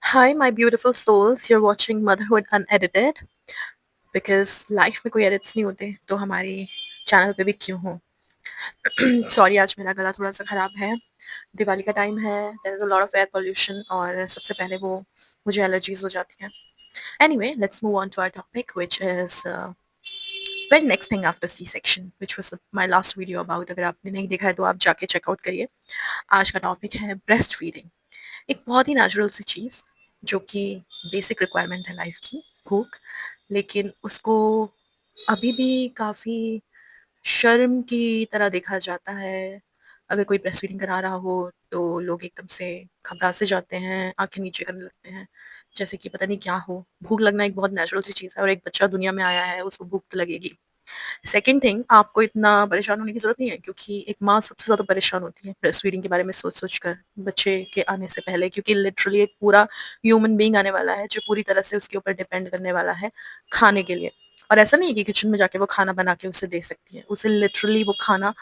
Hi, my beautiful souls. You're watching Motherhood Unedited because life में कोई edits नहीं होते तो हमारी चैनल पे भी क्यों हो। सॉरी, आज मेरा गला थोड़ा सा ख़राब है। दिवाली का टाइम है, there is a lot of air pollution और सबसे पहले वो मुझे एलर्जीज हो जाती हैं। Anyway, let's move on to our topic which is very next thing after C section which was my last video about. अगर आपने नहीं देखा है तो आप जाके चेकआउट करिए। आज का टॉपिक है ब्रेस्ट फीडिंग। एक बहुत ही नेचुरल सी चीज़ जो कि बेसिक रिक्वायरमेंट है लाइफ की, भूख, लेकिन उसको अभी भी काफ़ी शर्म की तरह देखा जाता है। अगर कोई ब्रेस्ट फीडिंग करा रहा हो तो लोग एकदम से घबरा से जाते हैं, आँखें नीचे करने लगते हैं, जैसे कि पता नहीं क्या हो। भूख लगना एक बहुत नेचुरल सी चीज़ है और एक बच्चा दुनिया में आया है, उसको भूख तो लगेगी। सेकंड थिंग, आपको इतना परेशान होने की ज़रूरत नहीं है क्योंकि एक माँ सबसे ज़्यादा परेशान होती है ब्रेस्ट फीडिंग के बारे में सोच-सोच कर, बच्चे के आने से पहले, क्योंकि लिटरली एक पूरा ह्यूमन बीइंग आने वाला है जो पूरी तरह से उसके ऊपर डिपेंड करने वाला है खाने के लिए। और ऐसा नहीं है कि किचन में जाके वो खाना बना के उसे दे सकती है, उसे लिटरली वो खाना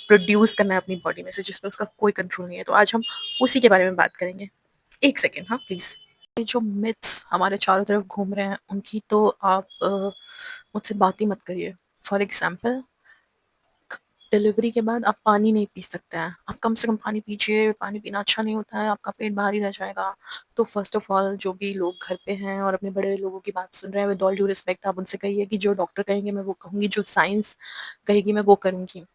प्रोड्यूस करना है अपनी बॉडी में से जिस पे उसका कोई कंट्रोल नहीं है। तो आज हम उसी के बारे में बात करेंगे। 1 सेकंड, हाँ प्लीज़। ये जो मिथ्स हमारे चारों तरफ घूम रहे हैं उनकी तो आप मुझसे बात ही मत करिए। फॉर एग्ज़ाम्पल, डिलीवरी के बाद आप पानी नहीं पी सकते हैं। आप कम से कम पानी पीजिए, पानी पीना अच्छा नहीं होता है, आपका पेट भारी रह जाएगा। तो फर्स्ट ऑफ ऑल जो भी लोग घर पे हैं और अपने बड़े लोगों की बात सुन रहे हैं, विद ऑल ड्यू रिस्पेक्ट आप उनसे कहिए कि जो डॉक्टर कहेंगे मैं वो कहूँगी, जो साइंस कहेगी मैं वो करूँगी।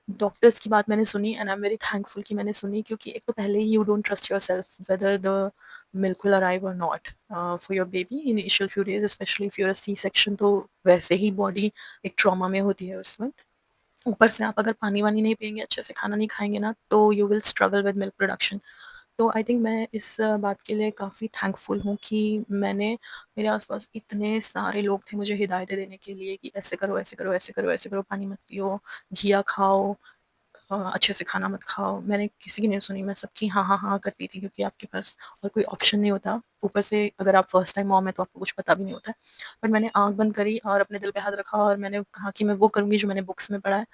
डॉक्टर्स की बात मैंने सुनी and I am very thankful कि मैंने सुनी, क्योंकि एक तो पहले ही you don't trust yourself whether the milk will arrive और not for your baby initial few days, especially if you are a C section. तो वैसे ही बॉडी एक ट्रॉमा में होती है उस वक़्त। ऊपर से आप अगर पानी-वानी नहीं पिएँगे, अच्छे से खाना नहीं खाएँगे ना, तो you will struggle with milk production. तो आई थिंक मैं इस बात के लिए काफ़ी थैंकफुल हूँ कि मैंने मेरे आस-पास इतने सारे लोग थे मुझे हिदायतें देने के लिए कि ऐसे करो, ऐसे करो, ऐसे करो, ऐसे करो, पानी मत पियो, घिया खाओ, अच्छे से खाना मत खाओ। मैंने किसी की नहीं सुनी, मैं सबकी हाँ, हाँ, हाँ करती थी क्योंकि आपके पास और कोई ऑप्शन नहीं होता। ऊपर से अगर आप फर्स्ट टाइम मॉम हैं तो आपको कुछ पता भी नहीं होता है। बट मैंने आँख बंद करी और अपने दिल पे हाथ रखा और मैंने कहा कि मैं वो करूँगी जो मैंने बुक्स में पढ़ा है,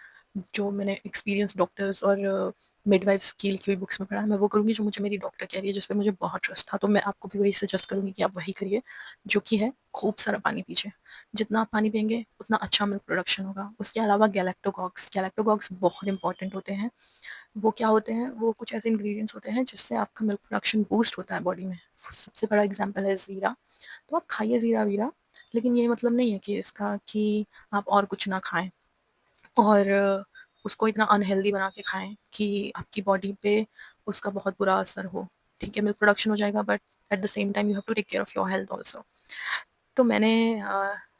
जो मैंने एक्सपीरियंस डॉक्टर्स और मिडवाइफ्स की लिखी हुई बुक्स में पढ़ा है, मैं वो करूँगी जो मुझे मेरी डॉक्टर कह रही है, जिस पे मुझे बहुत ट्रस्ट था। तो मैं आपको भी वही सजेस्ट करूँगी कि आप वही करिए, जो कि है खूब सारा पानी पीजिए। जितना आप पानी पिएँगे उतना अच्छा मिल्क प्रोडक्शन होगा। उसके अलावा गैलेक्टोकॉक्स बहुत इंपॉर्टेंट होते हैं। वो क्या होते हैं, वो कुछ ऐसे इंग्रेडिएंट्स होते हैं जिससे आपका मिल्क प्रोडक्शन बूस्ट होता है बॉडी में। सबसे बड़ा एग्जांपल है ज़ीरा। तो आप खाइए ज़ीरा-वीरा, लेकिन ये मतलब नहीं है कि इसका कि आप और कुछ ना खाएँ और उसको इतना अनहेल्दी बना के खाएँ कि आपकी बॉडी पे उसका बहुत बुरा असर हो। ठीक है, मिल्क प्रोडक्शन हो जाएगा but at the same time you have to take care of your health also. तो मैंने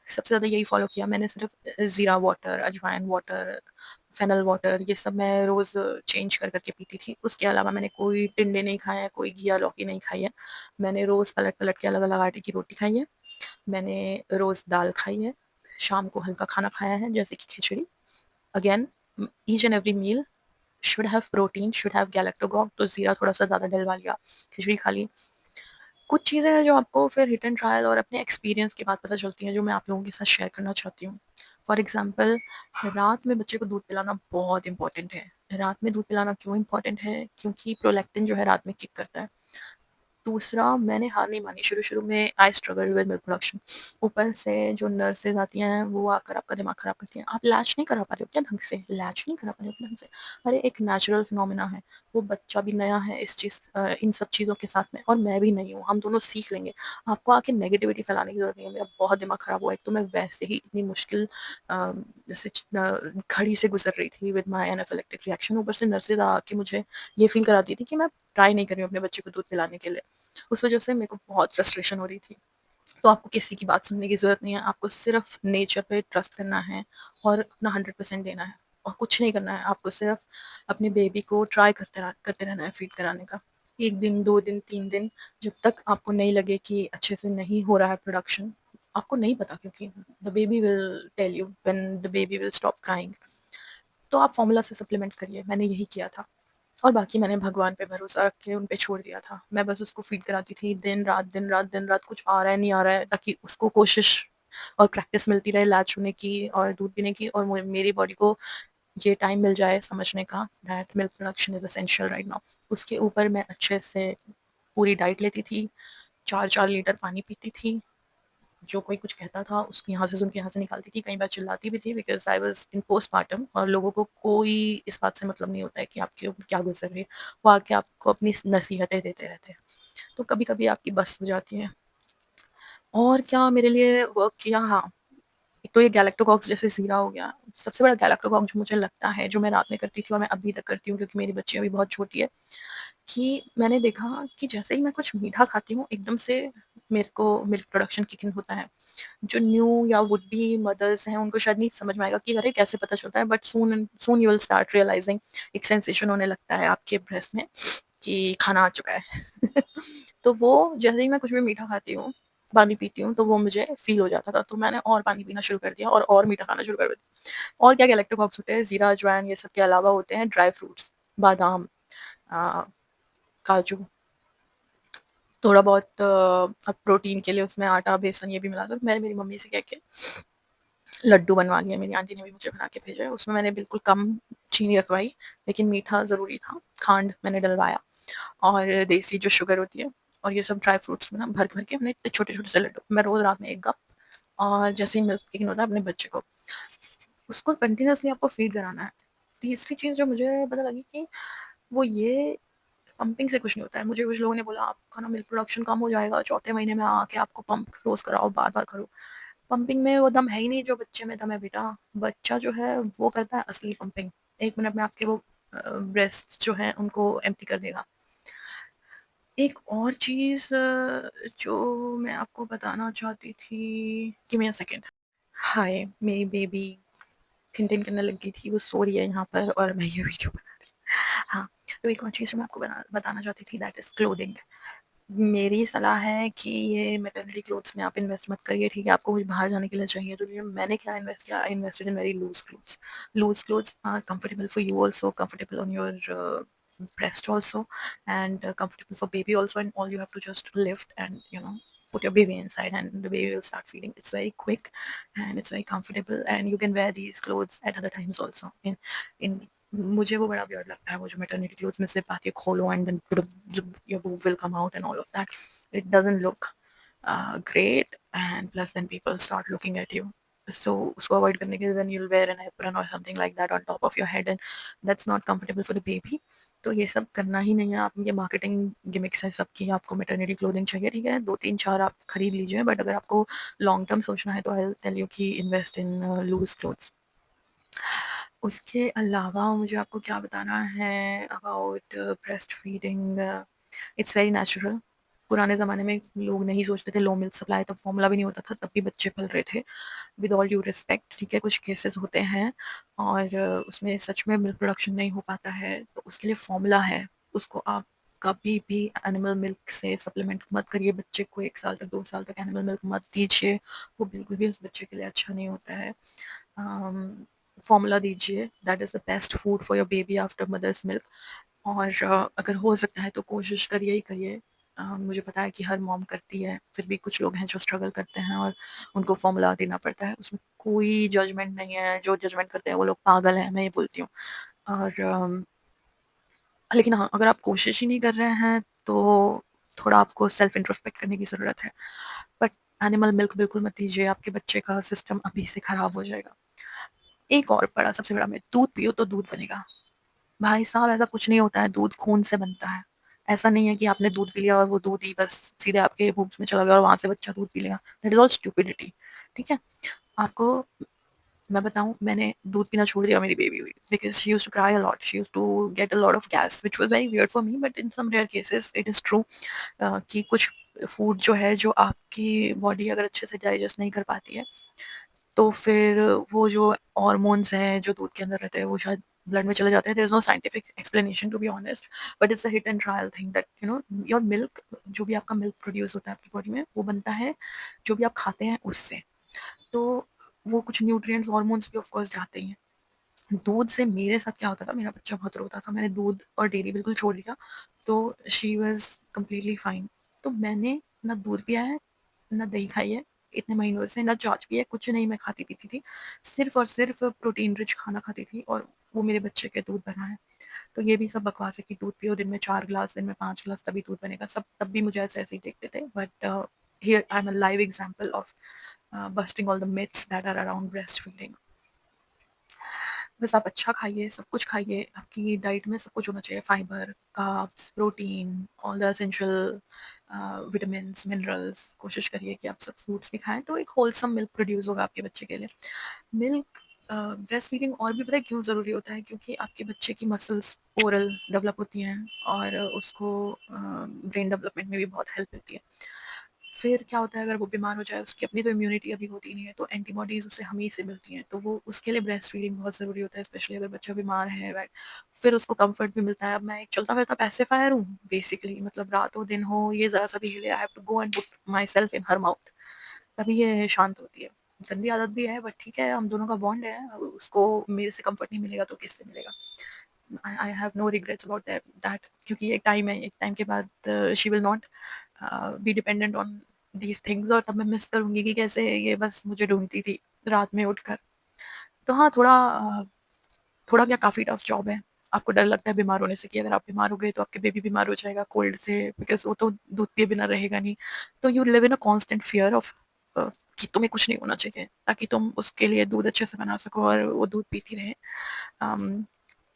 सबसे ज़्यादा यही फ़ॉलो किया। मैंने सिर्फ़ ज़ीरा वाटर, अजवाइन वाटर, फेनल वाटर, ये सब मैं रोज़ चेंज कर के पीती थी। उसके अलावा मैंने कोई टिंडे नहीं खाए हैं, कोई घिया लौकी नहीं खाई है। मैंने रोज़ पलट-पलट के अलग-अलग आटे की रोटी खाई है। मैंने रोज़ दाल खाई है। शाम को हल्का खाना खाया है जैसे कि khichdi. Again each and every meal should have protein, should have galactagogue, तो ज़ीरा थोड़ा-सा ज़्यादा डलवा लिया, खिचड़ी खा ली। कुछ चीज़ें हैं जो आपको फिर हिट एंड ट्रायल और अपने एक्सपीरियंस के बाद पता चलती हैं, जो मैं आप लोगों के साथ शेयर करना चाहती हूँ। फॉर एग्ज़ाम्पल, रात में बच्चे को दूध पिलाना बहुत इम्पोर्टेंट है। रात में दूध पिलाना क्यों इम्पोर्टेंट है? क्योंकि प्रोलैक्टिन जो है रात में किक करता है। दूसरा, मैंने हार नहीं मानी, शुरू-शुरू में आई स्ट्रगल्ड विद मिल्क प्रोडक्शन। ऊपर से जो नर्सेज़ आती हैं, वो आकर आपका दिमाग ख़राब करती हैं। आप लैच नहीं करा पा रहे हो क्या ढंग से? लैच नहीं करा पा रहे हो क्या ढंग से? अरे एक नेचुरल फिनोमेना है, वो बच्चा भी नया है इन सब चीज़ों के साथ में और मैं भी नई हूँ, हम दोनों सीख लेंगे। आपको आके नेगेटिविटी फैलाने की ज़रूरत नहीं है। मेरा बहुत दिमाग ख़राब हुआ, एक तो मैं वैसे ही इतनी मुश्किल जैसे घड़ी से गुज़र रही थी विद माय एनाफिलेक्टिक रिएक्शन, ऊपर से नर्सेज़ आके मुझे ये फ़ील कराती थी कि मैं ट्राई नहीं कर रही हूँ अपने बच्चे को दूध पिलाने के लिए। उस वज़ह से मेरे को बहुत फ्रस्ट्रेशन हो रही थी। तो आपको किसी की बात सुनने की ज़रूरत नहीं है, आपको सिर्फ़ नेचर पे ट्रस्ट करना है और अपना 100% देना है और कुछ नहीं करना है। आपको सिर्फ़ अपने बेबी को ट्राई करते रहना है फ़ीड कराने का। 1 दिन, 2 दिन, 3 दिन, जब तक आपको नहीं लगे कि अच्छे से नहीं हो रहा है प्रोडक्शन, आपको नहीं पता, क्योंकि the baby will tell you when the baby will stop crying. तो आप फ़ॉर्मूला से सप्लीमेंट करिए, मैंने यही किया था। और बाकी मैंने भगवान पे भरोसा रख के उन पे छोड़ दिया था। मैं बस उसको फ़ीड कराती थी दिन-रात, दिन-रात, दिन-रात, कुछ आ रहा है, नहीं आ रहा है, ताकि उसको कोशिश और प्रैक्टिस मिलती रहे लैच होने की और दूध पीने की, और मेरी बॉडी को ये टाइम मिल जाए समझने का that milk production is essential right now. उसके ऊपर मैं अच्छे से पूरी डाइट लेती थी, 4-4 लीटर पानी पीती थी। जो कोई कुछ कहता था उसकी यहाँ से सुन के यहाँ से निकालती थी, कई बार चिल्लाती भी थी because I was in postpartum और लोगों को कोई इस बात से मतलब नहीं होता है कि आपके ऊपर क्या गुज़र रही है। वो आके आपको अपनी नसीहतें देते रहते हैं। तो कभी-कभी आपकी बस हो जाती है। और क्या मेरे लिए वर्क किया, हाँ, एक तो ये गैलेक्टोकॉक्स जैसे ज़ीरा हो गया। सबसे बड़ा गैलेक्टोकॉक जो मुझे लगता है, जो मैं रात में करती थी और मैं अभी तक करती हूँ क्योंकि मेरी बच्ची अभी बहुत छोटी है, कि मैंने देखा कि जैसे ही मैं कुछ मीठा खाती हूँ, एकदम से मेरे को मिल्क प्रोडक्शन किक इन होता है। जो न्यू या वुड बी मदर्स हैं, उनको शायद नहीं समझ में आएगा कि अरे कैसे पता चलता है, but soon soon you will start realizing, एक सेंसेशन होने लगता है आपके ब्रेस्ट में कि खाना आ चुका है। तो वो जैसे ही मैं कुछ भी मीठा खाती हूँ, पानी पीती हूँ, तो वो मुझे फ़ील हो जाता था। तो मैंने और पानी पीना शुरू कर दिया और मीठा खाना शुरू कर दिया। और क्या गैलेक्टोकॉक्स होते हैं, ज़ीरा, अजवाइन, ये सब के अलावा होते हैं ड्राई फ्रूट्स, बादाम, अ, काजू, थोड़ा बहुत अब प्रोटीन के लिए उसमें आटा, बेसन ये भी मिला दो। मैंने मेरी मम्मी से कह के लड्डू बनवा लिए, मेरी आंटी ने भी मुझे बना के भेजे। उसमें मैंने बिल्कुल कम चीनी रखवाई, लेकिन मीठा ज़रूरी था। खांड मैंने डलवाया और देसी जो शुगर होती है, और ये सब ड्राई फ्रूट्स में ना भर-भर के हमने इतने छोटे-छोटे से लड्डू, मैं रोज़ रात में 1 कप, और जैसे ही मिल्क टिफ़िन होता है अपने बच्चे को, उसको कंटीन्यूअसली आपको फ़ीड कराना है। तीसरी चीज़ जो मुझे पता लगी कि वो ये पंपिंग से कुछ नहीं होता है। मुझे कुछ लोगों ने बोला आपका ना मिल्क प्रोडक्शन कम हो जाएगा, चौथे महीने में आके आपको पंप रोज़ कराओ, बार-बार करो। पंपिंग में वो दम है ही नहीं जो बच्चे में दम है बेटा। बच्चा जो है वो करता है असली पंपिंग। 1 मिनट में आपके वो ब्रेस्ट जो हैं उनको एम्प्टी कर देगा। एक और चीज़ जो मैं आपको बताना चाहती थी, गिव मी अ सेकंड। हाय, मेरी बेबी टिन-टिन करने लग गई थी, वो सो रही है यहाँ पर और मैं ये वीडियो बना रही हूँ। हाँ, तो एक और चीज़ जो मैं आपको बताना चाहती थी, दैट इज़ क्लोथिंग। मेरी सलाह है कि ये मैटरनिटी क्लोथ्स में आप इन्वेस्ट मत करिए, ठीक है? आपको कुछ बाहर जाने के लिए चाहिए तो ये मैंने क्या इन्वेस्ट किया, I invested in very loose clothes. Loose clothes are comfortable for you also, comfortable on your breast also, and comfortable for baby also, and all you have to just lift and put your baby inside and the baby will start feeding. It's very quick and it's very comfortable, and you can wear these clothes at other times also in मुझे वो बड़ा weird लगता है, वो जो maternity clothes में सिर्फ आके खोलो and then your boob will come out and all of that. It doesn't look great, and plus then people start looking at you. So उसको avoid करने के लिए then you'll wear an apron or something like that on top of your head, and that's not comfortable for the baby. तो ये सब करना ही नहीं है। आप, ये मार्केटिंग गिमिक्स है सबकी। आपको मैटरनिटी क्लोथिंग चाहिए, ठीक है, 2-3-4 आप खरीद लीजिए, बट अगर आपको लॉन्ग टर्म सोचना है तो आई विल टेल यू कि इन्वेस्ट इन लूज़ क्लोथ्स। उसके अलावा मुझे आपको क्या बताना है about breast feeding. It's very natural. पुराने ज़माने में लोग नहीं सोचते थे, लो मिल्क सप्लाई, तब फॉर्मूला भी नहीं होता था, तब भी बच्चे पल रहे थे। विद ऑल ड्यू रिस्पेक्ट, ठीक है, कुछ केसेस होते हैं और उसमें सच में मिल्क प्रोडक्शन नहीं हो पाता है, तो उसके लिए फॉर्मूला है। उसको आप कभी भी एनिमल मिल्क से सप्लीमेंट मत करिए। बच्चे को 1 साल तक, 2 साल तक एनिमल मिल्क मत दीजिए, वो बिल्कुल भी उस बच्चे के लिए अच्छा नहीं होता है। फॉर्मूला दीजिए, that is the best food for your baby after mother's milk. और अगर हो सकता है तो कोशिश करिए ही करिए। मुझे पता है कि हर मॉम करती है, फिर भी कुछ लोग हैं जो स्ट्रगल करते हैं और उनको फॉर्मूला देना पड़ता है। उसमें कोई जजमेंट नहीं है, जो जजमेंट करते हैं वो लोग पागल हैं, मैं ये बोलती हूँ। और लेकिन हाँ, अगर आप कोशिश ही नहीं कर रहे हैं तो थोड़ा आपको सेल्फ इंट्रोस्पेक्ट करने की ज़रूरत है। बट एनिमल मिल्क बिल्कुल मत दीजिए, आपके बच्चे का सिस्टम अभी से खराब हो जाएगा। एक और बड़ा, सबसे बड़ा मिथ, दूध पियो तो दूध बनेगा। भाई साहब, ऐसा कुछ नहीं होता है, दूध खून से बनता है। ऐसा नहीं है कि आपने दूध पी लिया और वो दूध ही बस सीधे आपके बूब्स में चला गया और वहाँ से बच्चा दूध पी लेगा। दैट इज़ ऑल स्टुपिडिटी, ठीक है? आपको मैं बताऊँ, मैंने दूध पीना छोड़ दिया मेरी बेबी हुई because she used to cry a lot, she used to get a lot of gas which was very weird for me, but in some rare cases it is true कि कुछ फूड जो है, जो आपकी body अगर अच्छे से digest नहीं कर पाती है, तो फिर वो जो हार्मोन्स हैं जो दूध के अंदर रहते हैं वो शायद ब्लड में चले जाते हैं। There is no scientific explanation to be honest, but it's a hit and trial thing that your milk, जो भी आपका मिल्क प्रोड्यूस होता है आपकी बॉडी में, वो बनता है जो भी आप खाते हैं उससे। तो वो कुछ न्यूट्रिएंट्स, हार्मोन्स भी ऑफ कोर्स जाते ही हैं। दूध से मेरे साथ क्या होता था, मेरा बच्चा बहुत रोता था, मैंने दूध और डेयरी बिल्कुल छोड़ दिया, तो शी वाज़ कंप्लीटली फाइन। तो मैंने ना दूध पिया है, ना दही खाई है, इतने महीनों से ना छाछ पी है, कुछ नहीं मैं खाती-पीती थी। सिर्फ़ और सिर्फ़ प्रोटीन रिच खाना खाती थी और वो मेरे बच्चे के दूध बना है। तो ये भी सब बकवास है कि दूध पियो दिन में 4 ग्लास, दिन में 5 ग्लास तभी दूध बनेगा। सब तब भी मुझे ऐसे-ऐसे ही देखते थे। But here I am a live example of busting all the myths that are around breast feeding. बस आप अच्छा खाइए, सब कुछ खाइए, आपकी डाइट में सब कुछ होना चाहिए, fibre, carbs, protein, all the essential vitamins, minerals. कोशिश करिए कि आप सब फ्रूट्स भी खाएँ, तो एक होलसम मिल्क प्रोड्यूस होगा आपके बच्चे के लिए। मिल्क ब्रेस्ट फीडिंग और भी पता है क्यों ज़रूरी होता है? क्योंकि आपके बच्चे की मसल्स ओरल डेवलप होती हैं और उसको ब्रेन डेवलपमेंट में भी बहुत हेल्प मिलती है। फिर क्या होता है अगर वो बीमार हो जाए, उसकी अपनी तो इम्यूनिटी अभी होती नहीं है, तो एंटीबॉडीज़ उसे हम ही से मिलती हैं, तो वो उसके लिए ब्रेस्ट फीडिंग बहुत ज़रूरी होता है, स्पेशली अगर बच्चा बीमार है, राइट। फिर उसको कम्फर्ट भी मिलता है। अब मैं एक चलता-फिरता पेसिफायर हूँ बेसिकली, मतलब रात हो, दिन हो, ये ज़रा-सा भी हिले, I have to go and put myself in her mouth, तभी ये शांत होती है। गंदी आदत भी है बट ठीक है, हम दोनों का बॉन्ड है, अब उसको मेरे से कम्फर्ट नहीं मिलेगा तो किससे मिलेगा? I have no regrets about that, क्योंकि एक टाइम है, एक टाइम के बाद she will not be dependent on these things, और तब मैं मिस करूँगी कि कैसे ये बस मुझे ढूँढती थी रात में उठकर। तो हाँ, थोड़ा क्या, काफ़ी टफ जॉब है। आपको डर लगता है बीमार होने से कि अगर आप बीमार हो गए तो आपके बेबी बीमार हो जाएगा कोल्ड से, बिकॉज़ वो तो दूध पिए बिना रहेगा नहीं। तो you live in a constant fear of कि तुम्हें कुछ नहीं होना चाहिए, ताकि तुम उसके लिए दूध अच्छे से बना सको और वो दूध पीती रहे। अम,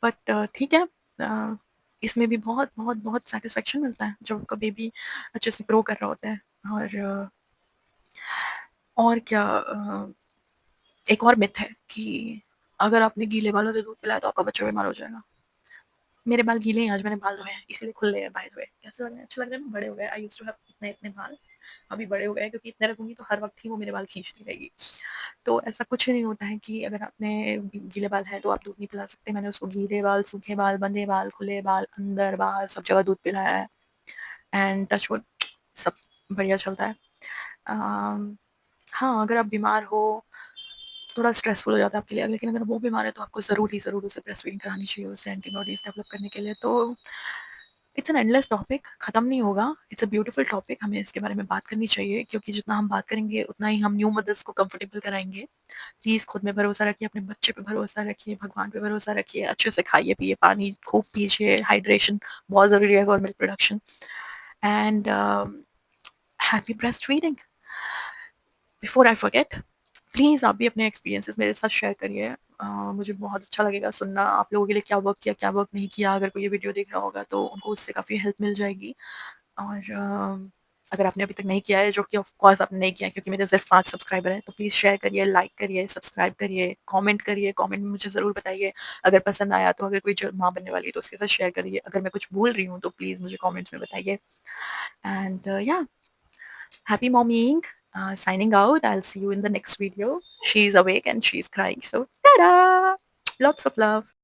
बट ठीक है, अ, इसमें भी बहुत सैटिस्फैक्शन मिलता है जब आपका बेबी अच्छे से ग्रो कर रहा होता है। और और क्या, एक और मिथ है कि अगर आपने गीले बालों से दूध पिलाया तो आपका बच्चा बीमार हो जाएगा। मेरे बाल गीले हैं, आज मैंने बाल धोए हैं, इसीलिए खुले हैं बाय द वे। कैसे लग रहे हैं? अच्छे लग रहे हैं ना? बड़े हो गए। आई यूज्ड टू हैव इतने-इतने बाल, अभी बड़े हो गए हैं क्योंकि इतने रखूँगी तो हर वक़्त ही वो मेरे बाल खींचती रहेगी। तो ऐसा कुछ नहीं होता है कि अगर आपने गीले बाल हैं तो आप दूध नहीं पिला सकते। मैंने उसको गीले बाल, सूखे बाल, बंधे बाल, खुले बाल, अंदर-बाहर सब जगह दूध पिलाया है, एंड टच वुड सब बढ़िया चलता है। अम, हाँ, अगर आप बीमार हो, थोड़ा स्ट्रेसफुल हो जाता है आपके लिए, लेकिन अगर वो बीमार है तो आपको ज़रूर ही ज़रूर उसे ब्रेस्ट फीडिंग करानी चाहिए, उससे एंटीबॉडीज़ डेवलप करने के लिए। तो इट्स एन एंडलेस टॉपिक, खत्म नहीं होगा। इट्स अ ब्यूटीफुल टॉपिक, हमें इसके बारे में बात करनी चाहिए, क्योंकि जितना हम बात करेंगे उतना ही हम न्यू मदर्स को कंफर्टेबल कराएँगे। प्लीज़ खुद में भरोसा रखिए, अपने बच्चे पे भरोसा रखिए, भगवान पे भरोसा रखिए, अच्छे से खाइए-पिए, पानी खूब पीजिए, हाइड्रेशन बहुत ज़रूरी है for milk production, and happy breast feeding. Before I forget, please आप भी अपने एक्सपीरियंसेस मेरे साथ शेयर करिए। मुझे बहुत अच्छा लगेगा सुनना आप लोगों के लिए क्या वर्क किया, क्या वर्क नहीं किया। अगर कोई ये वीडियो देख रहा होगा तो उनको उससे काफ़ी हेल्प मिल जाएगी। और अगर आपने अभी तक नहीं किया है, जो कि ऑफ कोर्स आपने नहीं किया है क्योंकि मेरे सिर्फ 5 सब्सक्राइबर हैं, तो प्लीज़ शेयर करिए, लाइक करिए, सब्सक्राइब करिए, कमेंट करिए। कमेंट में मुझे ज़रूर बताइए अगर पसंद आया तो। अगर कोई जो माँ बनने वाली है तो उसके साथ शेयर करिए। अगर मैं कुछ भूल रही हूँ तो प्लीज़ मुझे कमेंट्स में बताइए। एंड या, happy momming. Signing out. I'll see you in the next video. She's awake and she's crying. So, ta-da! Lots of love.